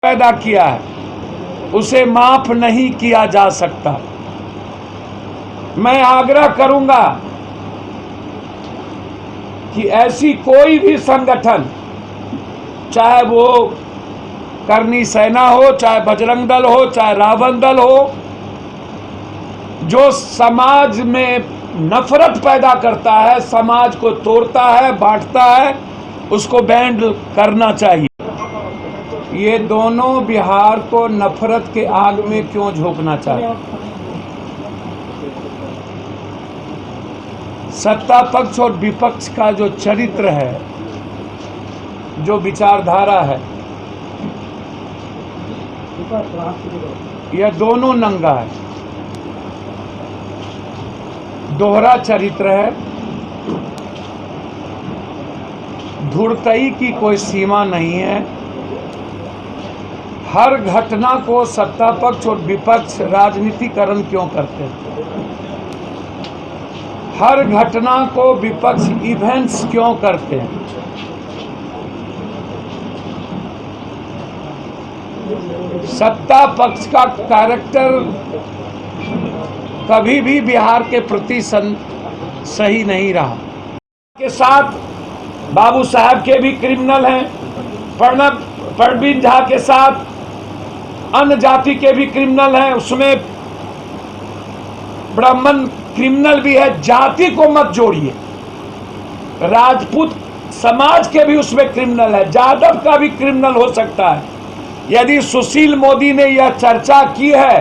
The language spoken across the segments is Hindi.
पैदा किया है उसे माफ नहीं किया जा सकता। मैं आग्रह करूंगा कि ऐसी कोई भी संगठन, चाहे वो करनी सेना हो, चाहे बजरंग दल हो, चाहे रावण दल हो, जो समाज में नफरत पैदा करता है, समाज को तोड़ता है, बांटता है, उसको बैंड करना चाहिए। ये दोनों बिहार को नफरत के आग में क्यों झोंकना चाहते? सत्ता पक्ष और विपक्ष का जो चरित्र है, जो विचारधारा है, यह दोनों नंगा है, दोहरा चरित्र है। धूर्तई की कोई सीमा नहीं है। हर घटना को सत्ता पक्ष और विपक्ष राजनीतिकरण क्यों करते हैं? हर घटना को विपक्ष इवेंट्स क्यों करते हैं? सत्ता पक्ष का कैरेक्टर कभी भी बिहार के प्रति सही नहीं रहा। के साथ बाबू साहब के भी क्रिमिनल हैं, परवीन झा के साथ अन्य जाति के भी क्रिमिनल हैं, उसमें ब्राह्मण क्रिमिनल भी है। जाति को मत जोड़िए, राजपूत समाज के भी उसमें क्रिमिनल है, यादव का भी क्रिमिनल हो सकता है। यदि सुशील मोदी ने यह चर्चा की है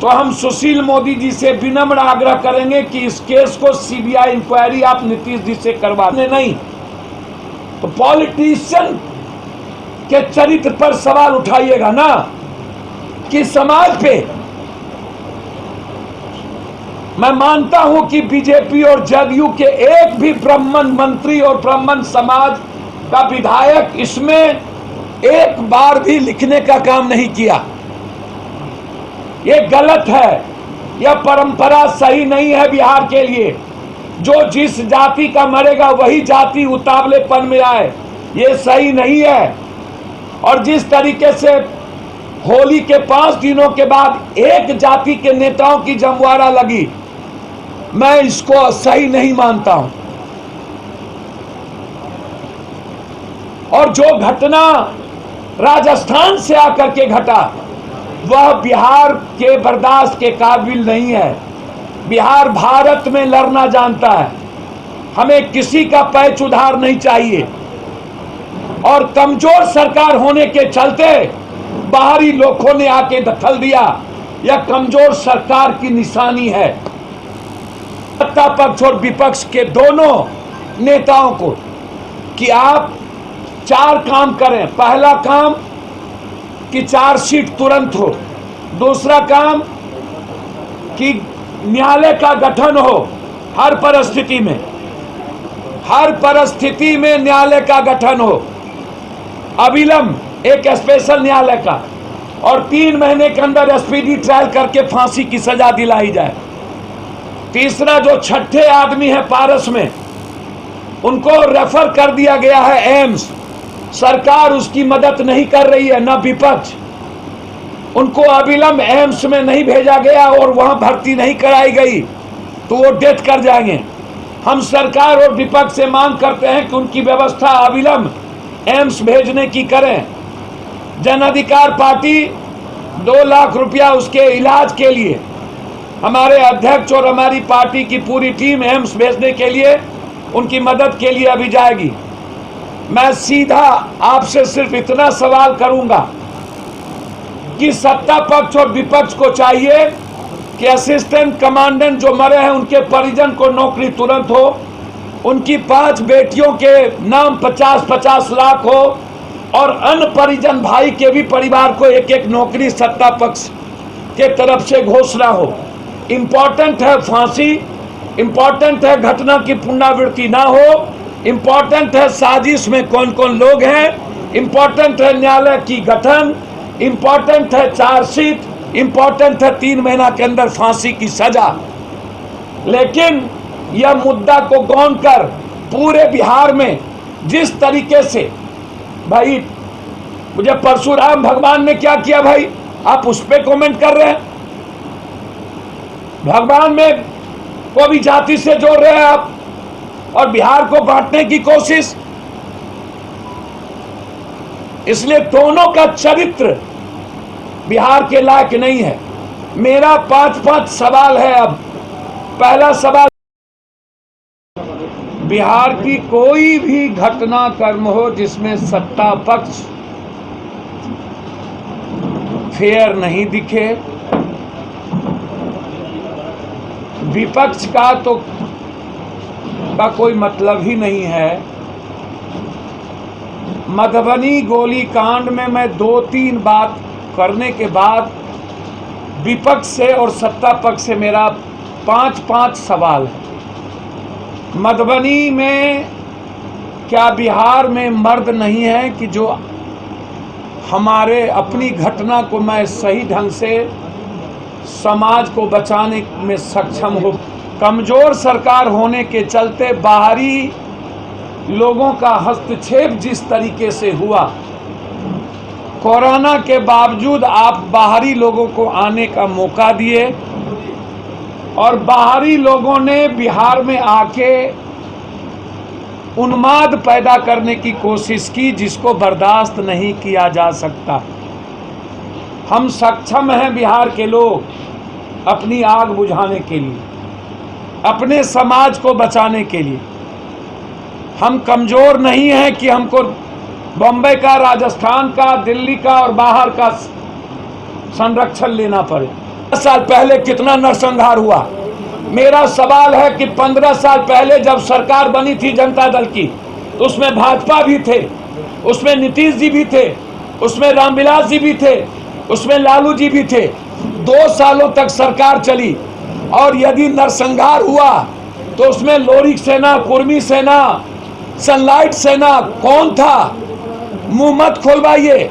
तो हम सुशील मोदी जी से विनम्र आग्रह करेंगे कि इस केस को सीबीआई इंक्वायरी आप नीतीश जी से करवाने नहीं तो पॉलिटिशियन के चरित्र पर सवाल उठाइएगा ना, कि समाज पे। मैं मानता हूं कि बीजेपी और जदयू के एक भी ब्राह्मण मंत्री और ब्राह्मण समाज का विधायक इसमें एक बार भी लिखने का काम नहीं किया। ये गलत है, यह परंपरा सही नहीं है बिहार के लिए। जो जिस जाति का मरेगा वही जाति उतावलेपन में आए, ये सही नहीं है। और जिस तरीके से होली के 5 दिनों के बाद एक जाति के नेताओं की जमवारा लगी, मैं इसको सही नहीं मानता हूं। और जो घटना राजस्थान से आकर के घटा वह बिहार के बर्दाश्त के काबिल नहीं है। बिहार भारत में लड़ना जानता है, हमें किसी का पैच उधार नहीं चाहिए। और कमजोर सरकार होने के चलते बाहरी लोगों ने आके दखल दिया, यह कमजोर सरकार की निशानी है। सत्ता पक्ष और विपक्ष के दोनों नेताओं को कि आप 4 काम करें। पहला काम कि चार्जशीट तुरंत हो। दूसरा काम कि न्यायालय का गठन हो, हर परिस्थिति में, हर परिस्थिति में न्यायालय का गठन हो, अविलंब एक स्पेशल न्यायालय का, और 3 महीने के अंदर स्पीडी ट्रायल करके फांसी की सजा दिलाई जाए। तीसरा, जो 6ठे आदमी है पारस में, उनको रेफर कर दिया गया है एम्स। सरकार उसकी मदद नहीं कर रही है, न विपक्ष। उनको अविलंब एम्स में नहीं भेजा गया और वहां भर्ती नहीं कराई गई तो वो डेथ कर जाएंगे। हम सरकार और विपक्ष से मांग करते हैं कि उनकी व्यवस्था अविलंब एम्स भेजने की करें। जन अधिकार पार्टी 2 लाख रुपया उसके इलाज के लिए, हमारे अध्यक्ष और हमारी पार्टी की पूरी टीम एम्स भेजने के लिए, उनकी मदद के लिए अभी जाएगी। मैं सीधा आपसे सिर्फ इतना सवाल करूंगा कि सत्ता पक्ष और विपक्ष को चाहिए कि असिस्टेंट कमांडेंट जो मरे हैं उनके परिजन को नौकरी तुरंत हो, उनकी 5 बेटियों के नाम 50-50 लाख हो, और अन्य परिजन भाई के भी परिवार को 1-1 नौकरी सत्ता पक्ष के तरफ से घोषणा हो। इंपॉर्टेंट है फांसी, इंपॉर्टेंट है घटना की पुनरावृत्ति ना हो, इंपॉर्टेंट है साजिश में कौन कौन लोग हैं, इंपॉर्टेंट है न्यायालय की गठन, इंपॉर्टेंट है चार्जशीट, इंपॉर्टेंट है 3 महीना के अंदर फांसी की सजा। लेकिन यह मुद्दा को गौन कर पूरे बिहार में जिस तरीके से भाई मुझे परशुराम भगवान ने क्या किया भाई, आप उस पर कमेंट कर रहे हैं। भगवान में को भी जाति से जोड़ रहे हैं आप, और बिहार को बांटने की कोशिश। इसलिए दोनों का चरित्र बिहार के लायक नहीं है। मेरा 5 सवाल है। अब पहला सवाल, बिहार की कोई भी घटनाक्रम हो जिसमें सत्ता पक्ष फेयर नहीं दिखे, विपक्ष का कोई मतलब ही नहीं है। मधुबनी गोलीकांड में मैं 2-3 बात करने के बाद विपक्ष से और सत्ता पक्ष से मेरा 5 सवाल है। मधुबनी में क्या बिहार में मर्द नहीं है कि जो हमारे अपनी घटना को मैं सही ढंग से समाज को बचाने में सक्षम हो? कमजोर सरकार होने के चलते बाहरी लोगों का हस्तक्षेप जिस तरीके से हुआ, कोरोना के बावजूद आप बाहरी लोगों को आने का मौका दिए और बाहरी लोगों ने बिहार में आके उन्माद पैदा करने की कोशिश की, जिसको बर्दाश्त नहीं किया जा सकता। हम सक्षम हैं बिहार के लोग अपनी आग बुझाने के लिए, अपने समाज को बचाने के लिए। हम कमजोर नहीं हैं कि हमको बम्बई का, राजस्थान का, दिल्ली का और बाहर का संरक्षण लेना पड़े। 10 साल पहले कितना नरसंहार हुआ। मेरा सवाल है कि 15 साल पहले जब सरकार बनी थी जनता दल की, तो उसमें भाजपा भी थे, उसमें नीतीश जी भी थे, उसमें रामविलास जी भी थे, उसमें लालू जी भी थे। 2 सालों तक सरकार चली, और यदि नरसंहार हुआ तो उसमें लोरी सेना, कुर्मी सेना, सनलाइट सेना कौन था? मुंह मत खोलवाइए।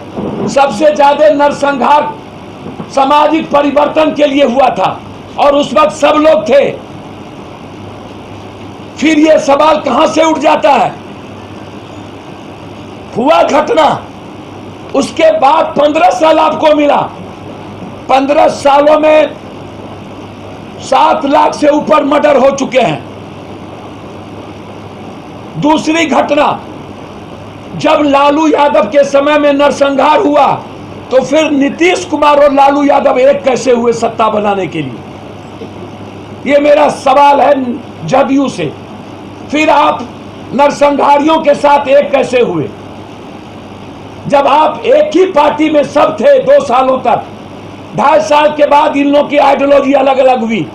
सबसे ज्यादा नरसंहार सामाजिक परिवर्तन के लिए हुआ था, और उस वक्त सब लोग थे। फिर ये सवाल कहां से उठ जाता है? हुआ घटना, उसके बाद 15 साल आपको मिला। 15 सालों में 7 लाख से ऊपर मर्डर हो चुके हैं। दूसरी घटना, जब लालू यादव के समय में नरसंहार हुआ, तो फिर नीतीश कुमार और लालू यादव एक कैसे हुए सत्ता बनाने के लिए? ये मेरा सवाल है जदयू से। फिर आप नरसंहारियों के साथ एक कैसे हुए, जब आप एक ही पार्टी में सब थे 2 सालों तक? 2.5 साल के बाद इन लोगों की आइडियोलॉजी अलग अलग हुई,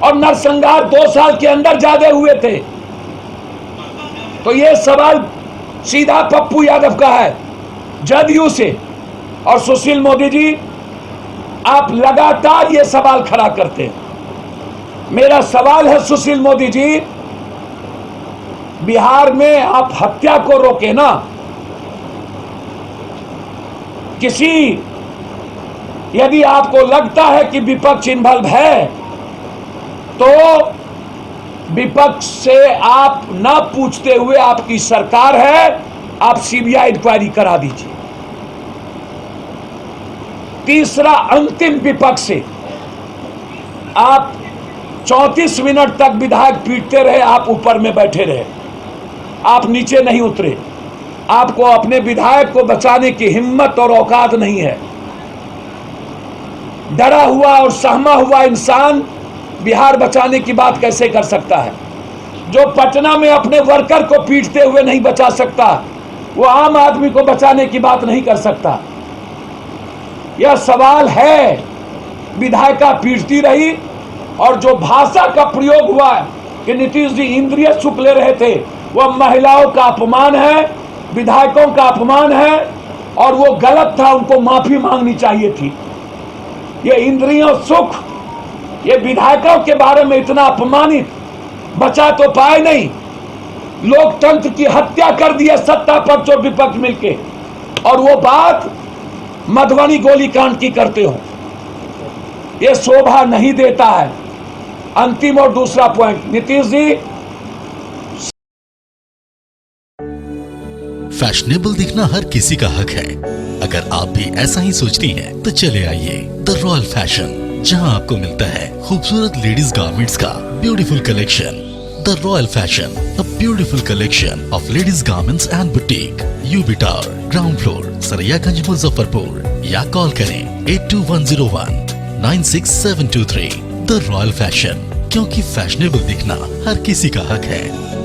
और नरसंहार 2 साल के अंदर ज्यादा हुए थे। तो ये सवाल सीधा पप्पू यादव का है जदयू से। और सुशील मोदी जी, आप लगातार ये सवाल खड़ा करते हैं। मेरा सवाल है सुशील मोदी जी, बिहार में आप हत्या को रोके ना। यदि आपको लगता है कि विपक्ष इन्वॉल्व है, तो विपक्ष से आप ना पूछते हुए, आपकी सरकार है, आप सीबीआई इंक्वायरी करा दीजिए। तीसरा, अंतिम विपक्ष से आप 34 मिनट तक विधायक पीटते रहे, आप ऊपर में बैठे रहे, आप नीचे नहीं उतरे। आपको अपने विधायक को बचाने की हिम्मत और औकात नहीं है। डरा हुआ और सहमा हुआ इंसान बिहार बचाने की बात कैसे कर सकता है? जो पटना में अपने वर्कर को पीटते हुए नहीं बचा सकता, वो आम आदमी को बचाने की बात नहीं कर सकता। यह सवाल है। विधायिका पीटती रही, और जो भाषा का प्रयोग हुआ कि नीतीश जी इंद्रिय सुख ले रहे थे, वह महिलाओं का अपमान है, विधायकों का अपमान है, और वो गलत था, उनको माफी मांगनी चाहिए थी। ये इंद्रियों सुख, ये विधायकों के बारे में इतना अपमानित बचा तो पाए नहीं। लोकतंत्र की हत्या कर दिए सत्ता पक्ष और विपक्ष मिलके, और वो बात मधुबनी गोलीकांड की करते हो। ये शोभा नहीं देता है। अंतिम और दूसरा पॉइंट, नीतीश जी, फैशनेबल दिखना हर किसी का हक है। अगर आप भी ऐसा ही सोचती हैं, तो चले आइए द रॉयल फैशन, जहां आपको मिलता है खूबसूरत लेडीज गारमेंट्स का beautiful collection. The royal fashion, a beautiful collection of ladies garments and boutique, UB Tower, ground floor, Saraiyaganj, Muzaffarpur, या कॉल करें 8210196723। द रॉयल फैशन, क्योंकि फैशनेबल दिखना हर किसी का हक है।